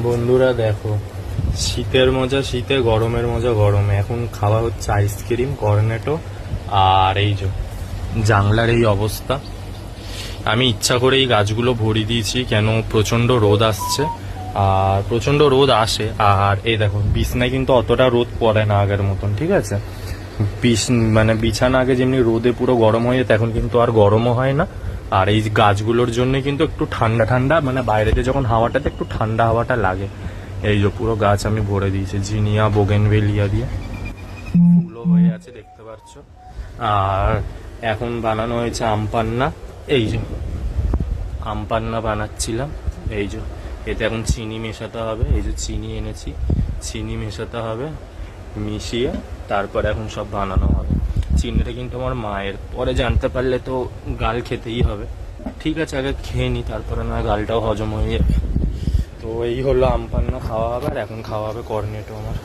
বন্ধুরা দেখো, শীতের মজা শীতে, গরমের মজা গরমে। এখন খাওয়া হচ্ছে আইসক্রিম, কর্নেটো। আর এই যে জানলার এই অবস্থা। আমি ইচ্ছা করে এই গাছগুলো ভরিয়ে দিয়েছি, কেন প্রচন্ড রোদ আসছে। আর প্রচন্ড রোদ আসে। আর এই দেখো, বিছনায় কিন্তু অতটা রোদ পড়ে না আগের মতন, ঠিক আছে। মানে বিছানা আগে যেমনি রোদে পুরো গরম হয়ে যেত, এখন কিন্তু আর গরমও হয় না। আর এই গাছগুলোর জন্য কিন্তু একটু ঠান্ডা ঠান্ডা, মানে বাইরেতে যখন হাওয়াটাতে একটু ঠান্ডা হাওয়াটা লাগে। এই যে পুরো গাছ আমি ভরে দিয়েছি জিনিয়া, বোগেনভেলিয়া দিয়ে। ফুলও হয়ে আছে, দেখতে পাচ্ছ। আর এখন বানানো হয়েছে আমপান্না। এই যে আমপান্না বানাচ্ছিলাম। এই যে এতে এখন চিনি মেশাতে হবে। এই যে চিনি এনেছি, চিনি মেশাতে হবে, মিশিয়ে তারপরে এখন সব বানানো হবে। চিনিটা কিন্তু আমার মায়ের, পরে জানতে পারলে তো গাল খেতেই হবে। ঠিক আছে, আগে খেয়ে নি, তারপরে না গালটাও হজম হয়ে যাবে। তো এই হলো আমপান্না খাওয়া হবে। আর এখন খাওয়া হবে কর্নেটো আমার।